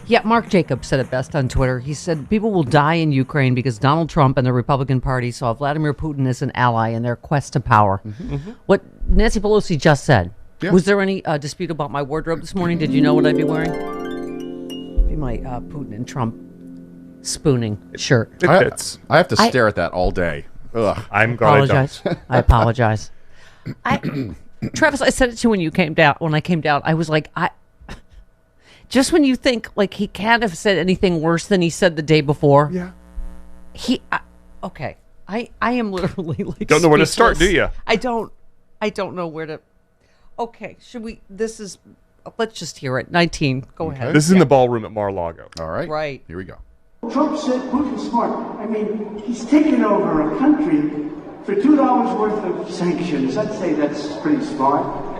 Yeah, Mark Jacobs said it best on Twitter. He said, people will die in Ukraine because Donald Trump and the Republican Party saw Vladimir Putin as an ally in their quest to power. What Nancy Pelosi just said. Yeah. Was there any dispute about my wardrobe this morning? Did you know what I'd be wearing? Be my Putin and Trump spooning shirt. It fits. I have to stare at that all day. Ugh. I'm glad I apologize. Travis, I said it to you when you came down. When I came down, I was like, just when you think like he can't have said anything worse than he said the day before. Yeah. Okay. I am literally like don't know where to start, do you? I don't know where to. Okay, let's just hear it. 19, go ahead. This is in the ballroom at Mar-a-Lago. All right. Right. Here we go. Trump said Putin's smart. I mean, he's taken over a country for $2 worth of sanctions. I'd say that's pretty smart.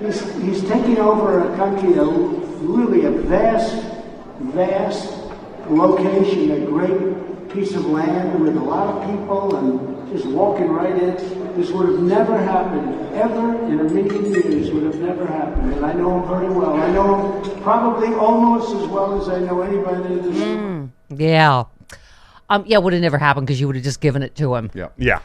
He's taking over a country, really a vast location, a great piece of land with a lot of people and just walking right in. This would have never happened, ever in a million years would have never happened. And I know him very well. I know him probably almost as well as I know anybody in this room. Yeah. It would have never happened because you would have just given it to him. Yeah.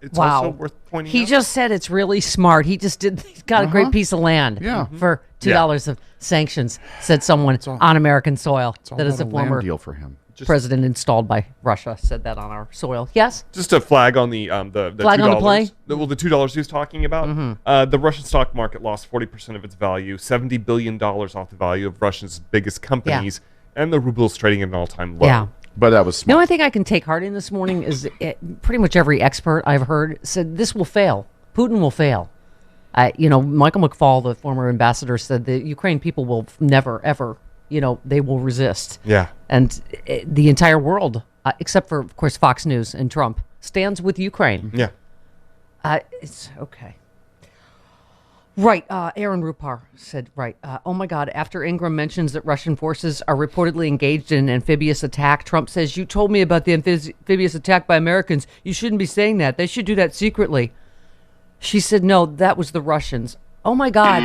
It's wow. also worth pointing out. He just said it's really smart. He's got a great piece of land for $2 of sanctions, said someone on American soil. That is a former deal for him. President installed by Russia said that on our soil. Yes? Just a flag on the flag $2. On the play? The $2 he was talking about. The Russian stock market lost 40% of its value, $70 billion off the value of Russia's biggest companies, and the ruble's trading at an all-time low. Yeah. But that was smart. The only thing I can take heart in this morning is pretty much every expert I've heard said this will fail. Putin will fail. Michael McFaul, the former ambassador, said the Ukraine people will never, ever, they will resist. Yeah. And the entire world, except for, of course, Fox News and Trump, stands with Ukraine. Yeah. It's okay. Right. Aaron Rupar said, oh, my God, after Ingram mentions that Russian forces are reportedly engaged in an amphibious attack, Trump says, you told me about the amphibious attack by Americans. You shouldn't be saying that. They should do that secretly. She said, no, that was the Russians. Oh, my God.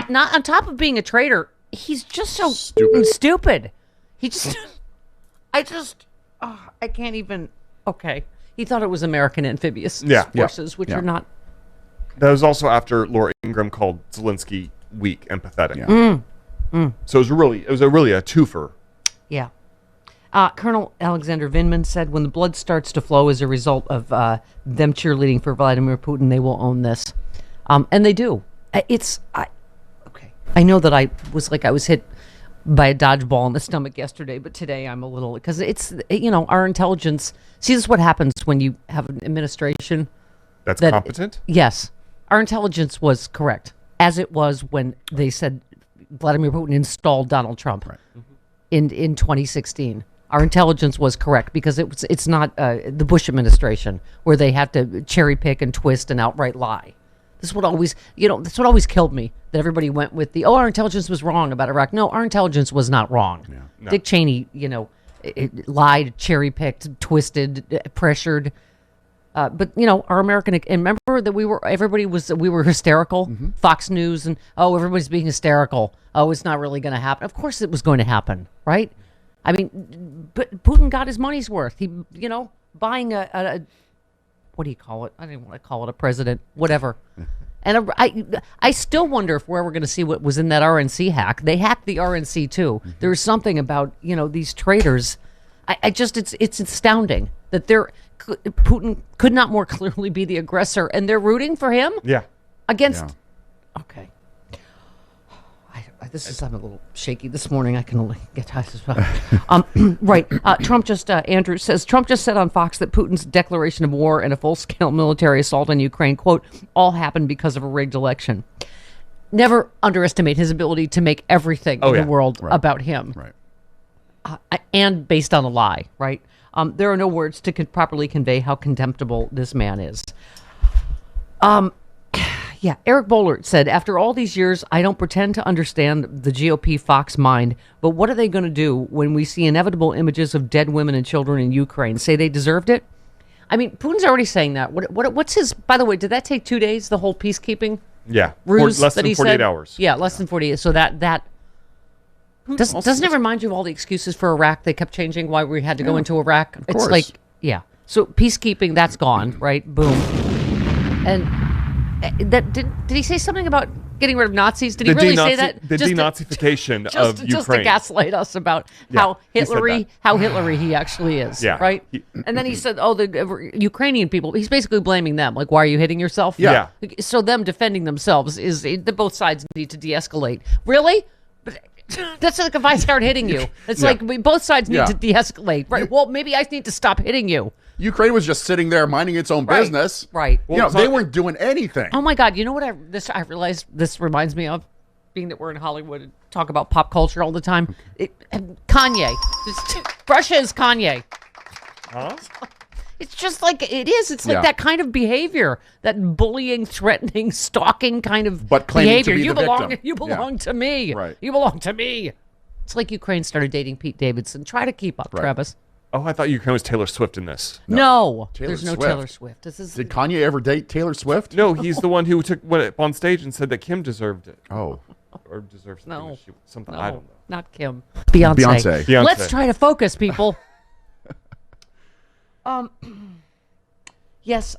Not on top of being a traitor, he's just so stupid. He just, I can't even, okay. He thought it was American amphibious forces, which are not. That was also after Laura Ingram called Zelensky weak and pathetic. Yeah. So it was really a twofer. Yeah. Colonel Alexander Vindman said, when the blood starts to flow as a result of them cheerleading for Vladimir Putin, they will own this. And they do. Okay. I know that I was hit by a dodgeball in the stomach yesterday, but today I'm a little, because it's, our intelligence. See, this is what happens when you have an administration that's competent? Yes. Our intelligence was correct, as it was when they said Vladimir Putin installed Donald Trump in 2016. Our intelligence was correct because it's not the Bush administration where they have to cherry pick and twist and outright lie. This is what always, that's what always killed me, that everybody went with our intelligence was wrong about Iraq. No, our intelligence was not wrong. Yeah. No. Dick Cheney, it lied, cherry picked, twisted, pressured. But our American, and remember that we were hysterical. Fox News and everybody's being hysterical. It's not really going to happen. Of course, it was going to happen, right? I mean, but Putin got his money's worth. He, buying a what do you call it? I didn't want to call it a president, whatever. And I still wonder if we're ever going to see what was in that RNC hack. They hacked the RNC too. There's something about these traitors. It's astounding that Putin could not more clearly be the aggressor, and they're rooting for him. Yeah. Against. Yeah. Okay. I'm a little shaky this morning. I can only get tired as well. Right. Andrew says, Trump just said on Fox that Putin's declaration of war and a full-scale military assault on Ukraine, quote, all happened because of a rigged election. Never underestimate his ability to make everything in the world about him. Right. And based on a lie, right? There are no words to properly convey how contemptible this man is. Eric Bollert said, after all these years, I don't pretend to understand the GOP Fox mind, but what are they going to do when we see inevitable images of dead women and children in Ukraine? Say they deserved it? I mean, Putin's already saying that. What's his, by the way, did that take 2 days, the whole peacekeeping? Yeah. Ruse less that than he 48 said? hours. Yeah, less than 48. So that Doesn't it remind you of all the excuses for Iraq? They kept changing why we had to go into Iraq. It's course. like, yeah. So peacekeeping, that's gone, right? Boom. And that did he say something about getting rid of Nazis? Did he really say that? The denazification of Ukraine. Just to gaslight us about how Hitlery he actually is, right? And then he said, "Oh, the Ukrainian people." He's basically blaming them. Like, why are you hitting yourself? Yeah. So them defending themselves is that both sides need to de-escalate. Really? But that's like if I start hitting you. It's like both sides need to de-escalate, right? Well, maybe I need to stop hitting you. Ukraine was just sitting there minding its own business. Right. They weren't doing anything. Oh my God! You know what I realized this reminds me of, being that we're in Hollywood and talk about pop culture all the time. Kanye. Russia is Kanye. Huh? It's just like it is. It's like that kind of behavior, that bullying, threatening, stalking kind of but behavior. To be You the belong. victim. You belong to me. Right. You belong to me. It's like Ukraine started dating Pete Davidson. Try to keep up, Travis. Oh, I thought Ukraine was Taylor Swift in this. No, Taylor there's no Swift. Taylor Swift. Did Kanye ever date Taylor Swift? No, he's the one who went up on stage and said that Kim deserved it. Oh. Or deserves something. No. Something, No, I don't know. not Kim. Beyonce. Beyonce. Let's try to focus, people. Yes,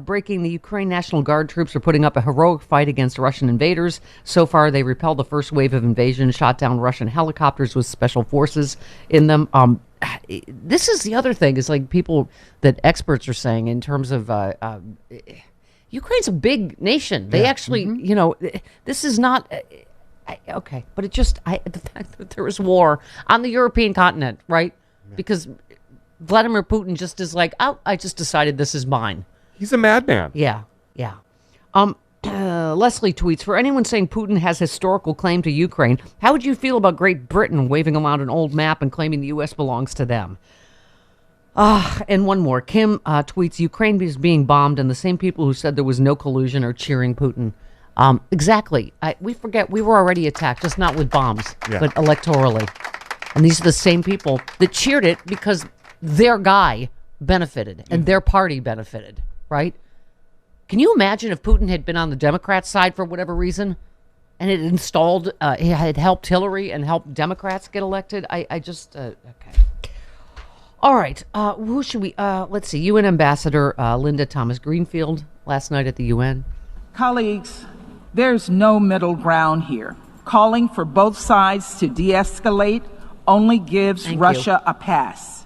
breaking, the Ukraine National Guard troops are putting up a heroic fight against Russian invaders. So far, they repelled the first wave of invasion, shot down Russian helicopters with special forces in them. This is the other thing, is like people that experts are saying in terms of Ukraine's a big nation. They actually, this is not... okay, but it just... the fact that there was war on the European continent, right? Because... Vladimir Putin just is like, oh, I just decided this is mine. He's a madman. Yeah. Leslie tweets, for anyone saying Putin has historical claim to Ukraine, how would you feel about Great Britain waving around an old map and claiming the U.S. belongs to them? And one more. Kim tweets, Ukraine is being bombed, and the same people who said there was no collusion are cheering Putin. Exactly. We forget we were already attacked, just not with bombs, but electorally. And these are the same people that cheered it because their guy benefited and their party benefited, right? Can you imagine if Putin had been on the Democrats' side for whatever reason and it installed, it had helped Hillary and helped Democrats get elected? I just, okay. All right. Who should we, let's see, UN Ambassador Linda Thomas Greenfield last night at the UN. Colleagues, there's no middle ground here. Calling for both sides to de-escalate only gives Russia a pass.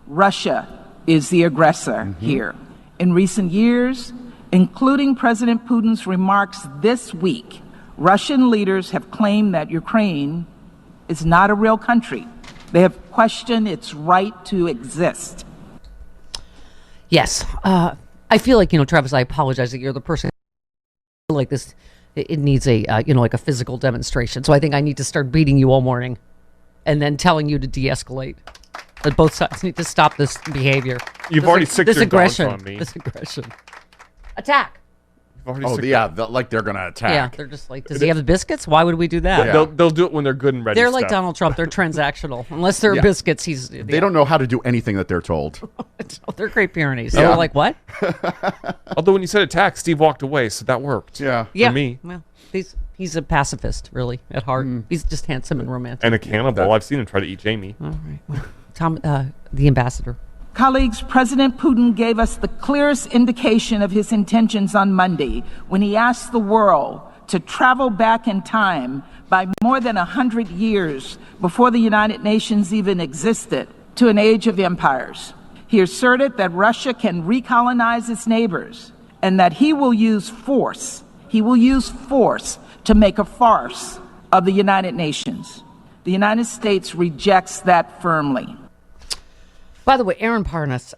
Russia is the aggressor here. In recent years, including President Putin's remarks this week, Russian leaders have claimed that Ukraine is not a real country. They have questioned its right to exist. Yes. I feel like, Travis, I apologize that you're the person like this. It needs a, like a physical demonstration. So I think I need to start beating you all morning and then telling you to de-escalate. That both sides need to stop this behavior. You've already sicked your dogs on me. This aggression. Attack. Like they're going to attack. Yeah, they're just like, does he have the biscuits? Why would we do that? Yeah. They'll do it when they're good and ready. They're like Donald Trump. They're transactional. Unless they're biscuits, They don't know how to do anything that they're told. They're Great Pyrenees. So we're like, what? Although when you said attack, Steve walked away, so that worked. Yeah. For me. Well, he's a pacifist, really, at heart. He's just handsome and romantic. And a cannibal. I've seen him try to eat Jamie. All right. Well, Tom, the ambassador. Colleagues, President Putin gave us the clearest indication of his intentions on Monday when he asked the world to travel back in time by more than 100 years before the United Nations even existed to an age of empires. He asserted that Russia can recolonize its neighbors and that he will use force to make a farce of the United Nations. The United States rejects that firmly. By the way, Aaron Parnas,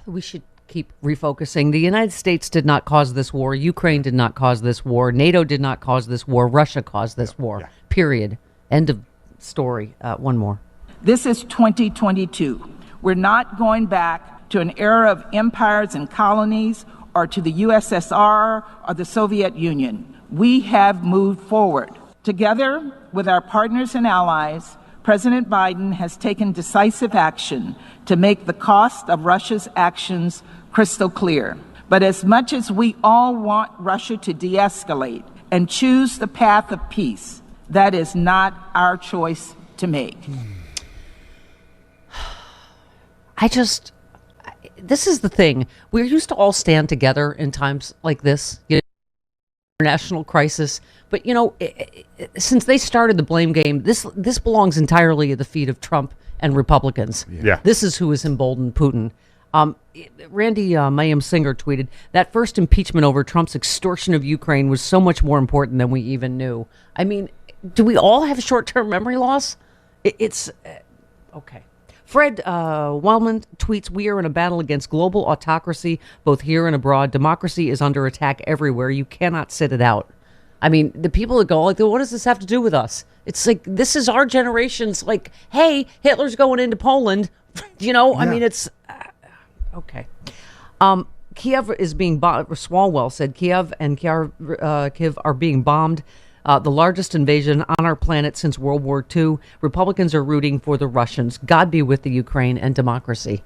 we should keep refocusing. The United States did not cause this war. Ukraine did not cause this war. NATO did not cause this war. Russia caused this war. Yeah. Period. End of story. One more. This is 2022. We're not going back to an era of empires and colonies or to the USSR or the Soviet Union. We have moved forward. Together with our partners and allies, President Biden has taken decisive action to make the cost of Russia's actions crystal clear. But as much as we all want Russia to de-escalate and choose the path of peace, That is not our choice to make. This is the thing. We're used to all stand together in times like this, international crisis. But, since they started the blame game, this belongs entirely at the feet of Trump and Republicans. Yeah. This is who has emboldened Putin. Randy Mayhem Singer tweeted, that first impeachment over Trump's extortion of Ukraine was so much more important than we even knew. I mean, do we all have short-term memory loss? It's okay. Fred Wellman tweets, we are in a battle against global autocracy, both here and abroad. Democracy is under attack everywhere. You cannot sit it out. I mean, the people that go, like, what does this have to do with us? It's like, this is our generation's, like, hey, Hitler's going into Poland. I mean, it's, okay. Kiev is being bombed. Swalwell said Kiev and Kiev are being bombed. The largest invasion on our planet since World War II. Republicans are rooting for the Russians. God be with the Ukraine and democracy.